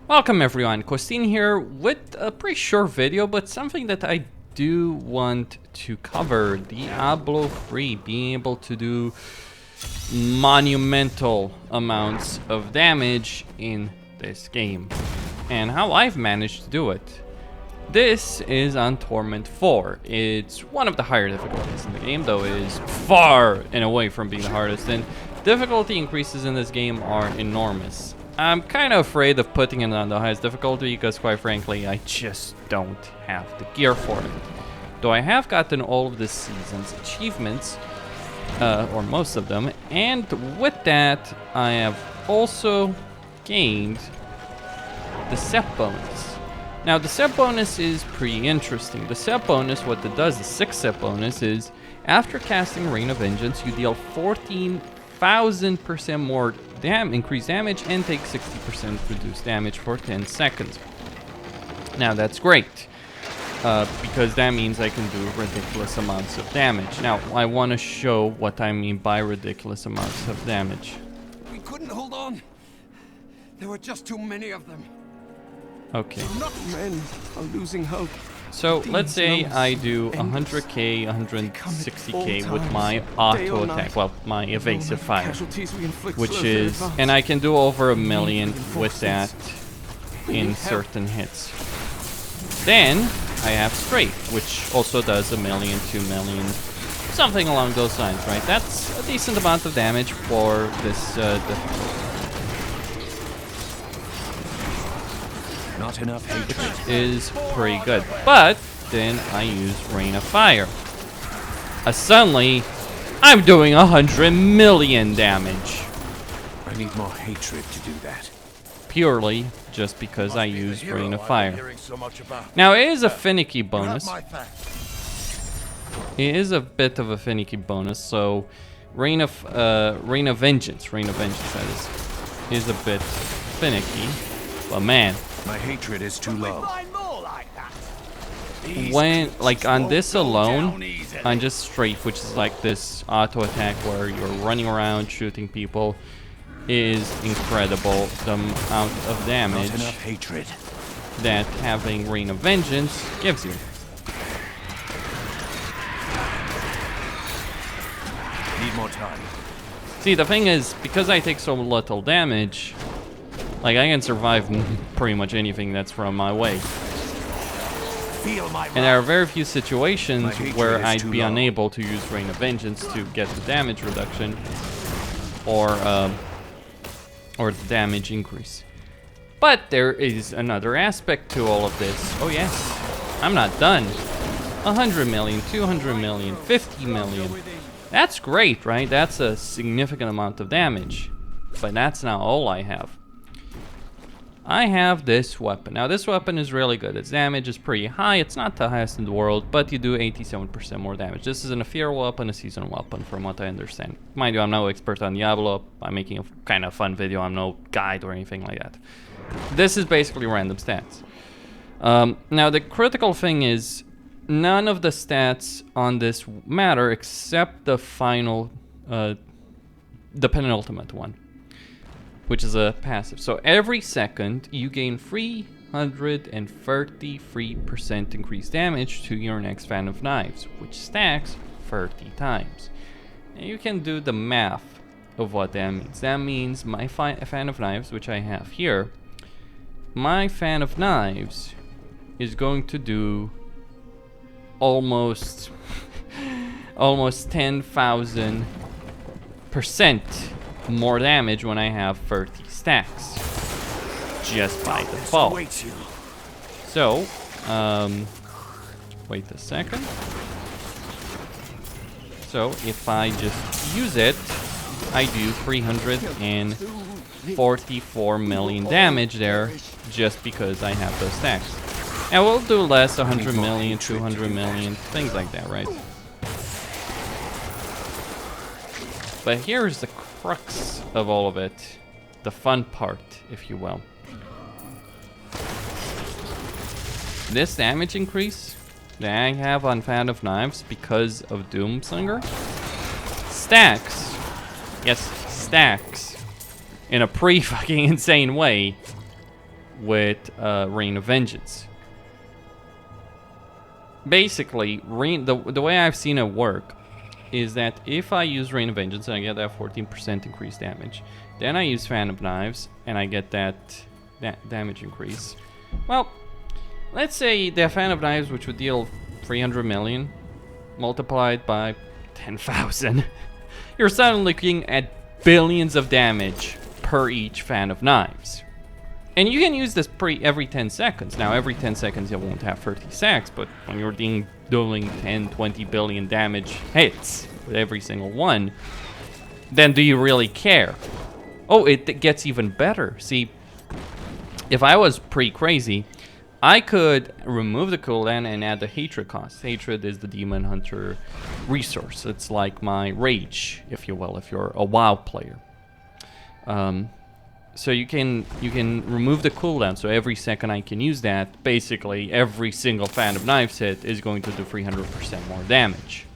Welcome everyone, Costin here with a pretty short video, but something that I do want to cover. Diablo 3 being able to do monumental amounts of damage in this game, and how I've managed to do it. This is on Torment 4. It's one of the higher difficulties in the game, though it is far and away from being the hardest, and difficulty increases in this game are enormous. I'm kind of afraid of putting it on the highest difficulty because, quite frankly, I just don't have the gear for it. Though I have gotten all of this season's achievements, or most of them, and with that, I have also gained the set bonus. Now, the set bonus is pretty interesting. The set bonus, what it does, the 6th set bonus, is after casting Rain of Vengeance, you deal 14,000% more increased damage and take 60% reduced damage for 10 seconds. Now that's great, because that means I can do ridiculous amounts of damage. Now I want to show what I mean by ridiculous amounts of damage. We couldn't hold on. There were just too many of them. Okay. Men are losing hope. So let's say I do 100k, 160k with my auto attack, well, my evasive fire, which is, and I can do over 1 million with that in certain hits. Then I have straight, which also does 1 million, 2 million, something along those lines, right? That's a decent amount of damage for this difficulty. Not enough hatred is pretty good, but then I use Rain of Fire. Suddenly, I'm doing 100 million damage. I need more hatred to do that. Purely just because I use Rain of Fire. Now, it is a finicky bonus. It is a bit of a finicky bonus, so Rain of Vengeance, that is a bit finicky, but man. My hatred is too low. When, like on this alone, on just straight, which is like this auto attack where you're running around shooting people, is incredible. The amount of damage that having Rain of Vengeance gives you. Need more time. See, the thing is, because I take so little damage, like, I can survive pretty much anything that's from my way. And there are very few situations where I'd be unable to use Rain of Vengeance to get the damage reduction or the damage increase. But there is another aspect to all of this. Oh yes, I'm not done. 100 million, 200 million, 50 million. That's great, right? That's a significant amount of damage. But that's not all I have. I have this weapon. Now this weapon is really good. Its damage is pretty high. It's not the highest in the world, but you do 87% more damage. This is an ethereal weapon, a seasonal weapon, from what I understand. Mind you, I'm no expert on Diablo. I'm making a kind of fun video. I'm no guide or anything like that. This is basically random stats. Now the critical thing is, none of the stats on this matter except the final, the penultimate one, which is a passive. So every second you gain 333% increased damage to your next fan of knives, which stacks 30 times. And you can do the math of what that means. That means my fan of knives, which I have here, my fan of knives is going to do almost 10,000% more damage when I have 30 stacks, just by default. So, wait a second. So if I just use it, I do 344 million damage there, just because I have those stacks. And we'll do less, 100 million, 200 million, things like that, right? But here's the crux of all of it, the fun part, if you will. This damage increase that I have on Fan of Knives because of Doomslinger stacks, yes, stacks, in a pretty fucking insane way with Rain of Vengeance. Basically, the way I've seen it work is that if I use Rain of Vengeance and I get that 14% increased damage, then I use Fan of Knives and I get that damage increase. Well, let's say the Fan of Knives, which would deal 300 million, multiplied by 10,000, you're suddenly looking at billions of damage per each Fan of Knives. And you can use this every 10 seconds. Now, every 10 seconds you won't have 30 sacks, but when you're doing 10, 20 billion damage hits with every single one, then do you really care? Oh, it gets even better. See, if I was pretty crazy, I could remove the cooldown and add the hatred cost. Hatred is the demon hunter resource. It's like my rage, if you will, if you're a WoW player. So you can remove the cooldown, so every second I can use that, basically every single Fan of Knives hit is going to do 300% more damage.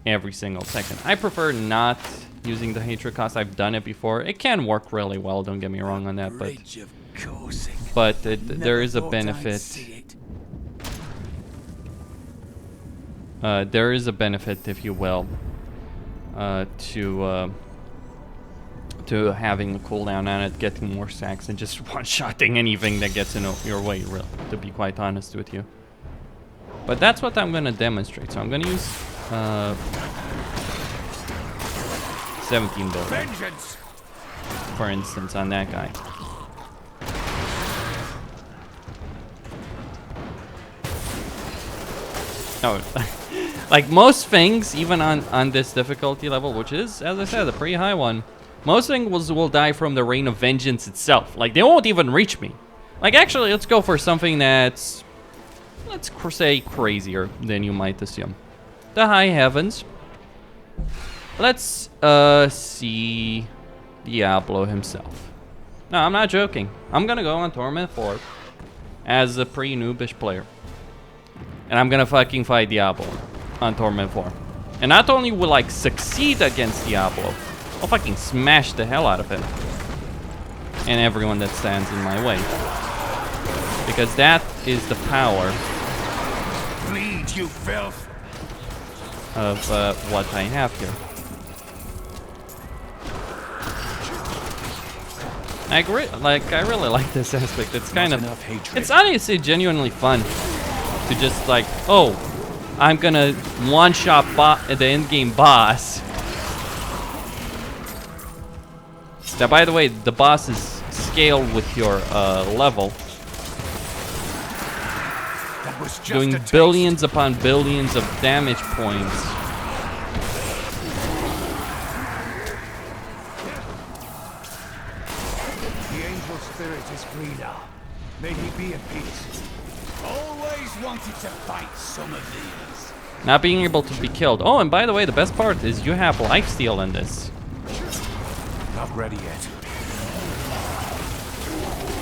Every single second. I prefer not using the hatred cost. I've done it before. It can work really well, don't get me wrong on that, but there is a benefit. There is a benefit, if you will, to having the cooldown on it, getting more stacks, and just one-shotting anything that gets in your way, really, to be quite honest with you. But that's what I'm going to demonstrate. So I'm going to use 17 billion, for instance, on that guy. No, like most things, even on this difficulty level, which is, as I said, a pretty high one, most things will die from the Rain of Vengeance itself. Like, they won't even reach me. Like, actually, let's go for something that's, let's say, crazier than you might assume. The High Heavens. Let's see Diablo himself. No, I'm not joking. I'm gonna go on Torment 4 as a pretty noobish player. And I'm gonna fucking fight Diablo on Torment 4. And not only will I succeed against Diablo, I'll fucking smash the hell out of him. And everyone that stands in my way. Because that is the power Bleed, you filth. Of what I have here. I really like this aspect. It's kind of, it's honestly genuinely fun to just like, oh, I'm gonna one-shot the end-game boss. Now, by the way, the boss is scaled with your level. Doing billions upon billions of damage points. The angel spirit is free now. May he be at peace. Always wanted to fight some of these. Not being able to be killed. Oh, and by the way, the best part is you have lifesteal in this. Not ready yet.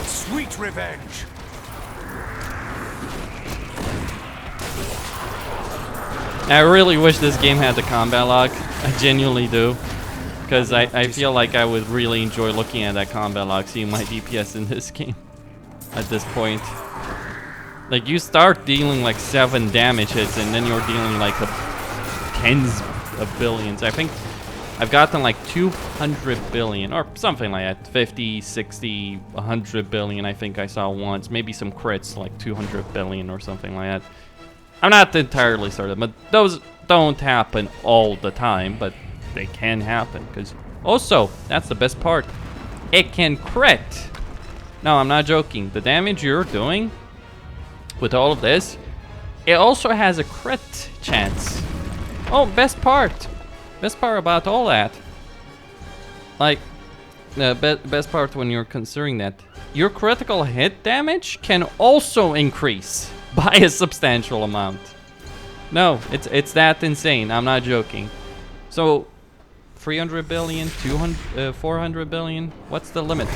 Sweet revenge. I really wish this game had the combat log. I genuinely do. Because I feel like I would really enjoy looking at that combat log, seeing my DPS in this game at this point. Like, you start dealing like 7 damage hits and then you're dealing like tens of billions. I think I've gotten like 200 billion or something like that. 50, 60, 100 billion I think I saw once. Maybe some crits like 200 billion or something like that. I'm not entirely certain, but those don't happen all the time, but they can happen. Because also, that's the best part, it can crit. No, I'm not joking. The damage you're doing with all of this, it also has a crit chance. Oh, best part about all that, like the best part when you're considering that, your critical hit damage can also increase by a substantial amount. No, it's that insane. I'm not joking. So 300 billion, 200, 400 billion. What's the limit?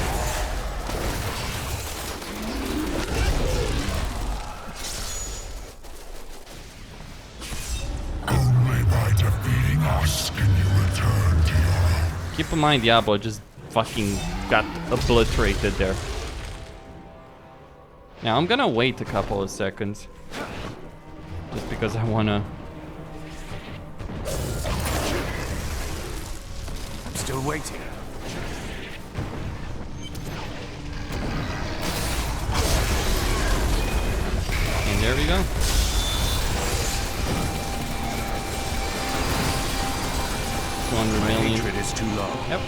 Only by defeating us can you return to your own. Keep in mind, Diablo just fucking got obliterated there. Now I'm gonna wait a couple of seconds. Just because I wanna... I'm still waiting. And there we go. $200 million. Hatred is too low. Yep.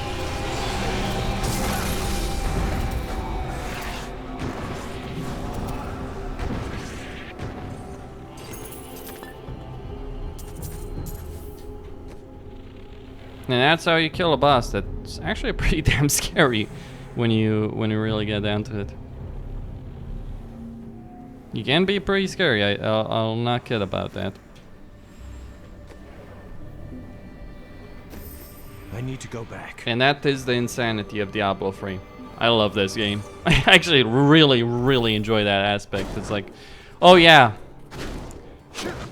And that's how you kill a boss. That's actually pretty damn scary when you really get down to it. You can be pretty scary. I'll not kid about that. I need to go back. And that is the insanity of Diablo 3. I love this game. I actually really enjoy that aspect. It's like, oh yeah,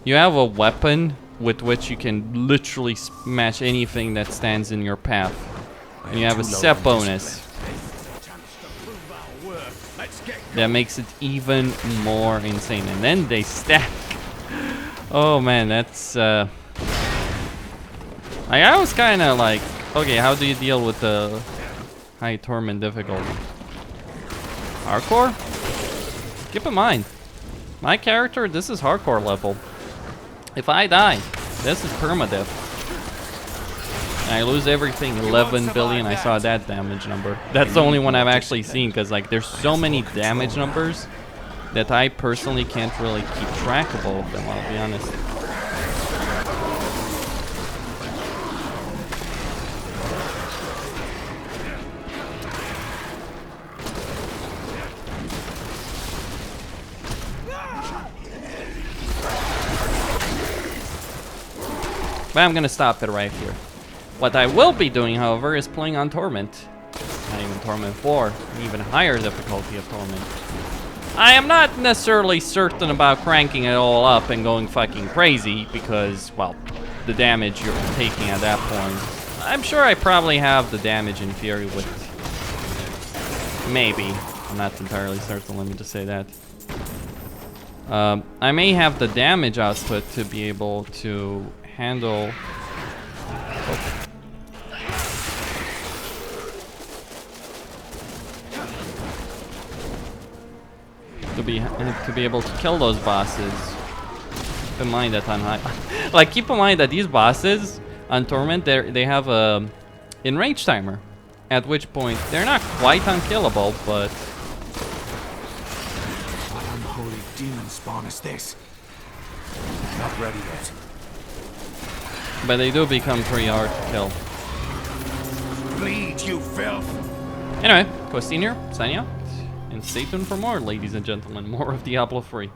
you have a weapon with which you can literally smash anything that stands in your path. And you have a set bonus that makes it even more insane. And then they stack. Oh man, that's... I was kind of like, okay, how do you deal with the high torment difficulty? Hardcore? Keep in mind, my character, this is hardcore level. If I die, this is permadeath. And I lose everything, 11 billion, I saw that damage number. That's the only one I've actually seen, because like there's so many damage numbers that I personally can't really keep track of all of them, I'll be honest. But I'm gonna stop it right here. What I will be doing, however, is playing on Torment. Not even Torment 4, even higher difficulty of Torment. I am not necessarily certain about cranking it all up and going fucking crazy because, well, the damage you're taking at that point. I'm sure I probably have the damage in theory with... Maybe. I'm not entirely certain, let me just say that. I may have the damage output to be able to handle... Oh. To be able to kill those bosses. Keep in mind that on high... like, keep in mind that these bosses on Torment, they have a in-range timer. At which point, they're not quite unkillable, but... What unholy demon spawn is this? Not ready yet. But they do become pretty hard to kill. Bleed, you filth! Anyway, Costin here, signing out. And stay tuned for more, ladies and gentlemen. More of Diablo 3.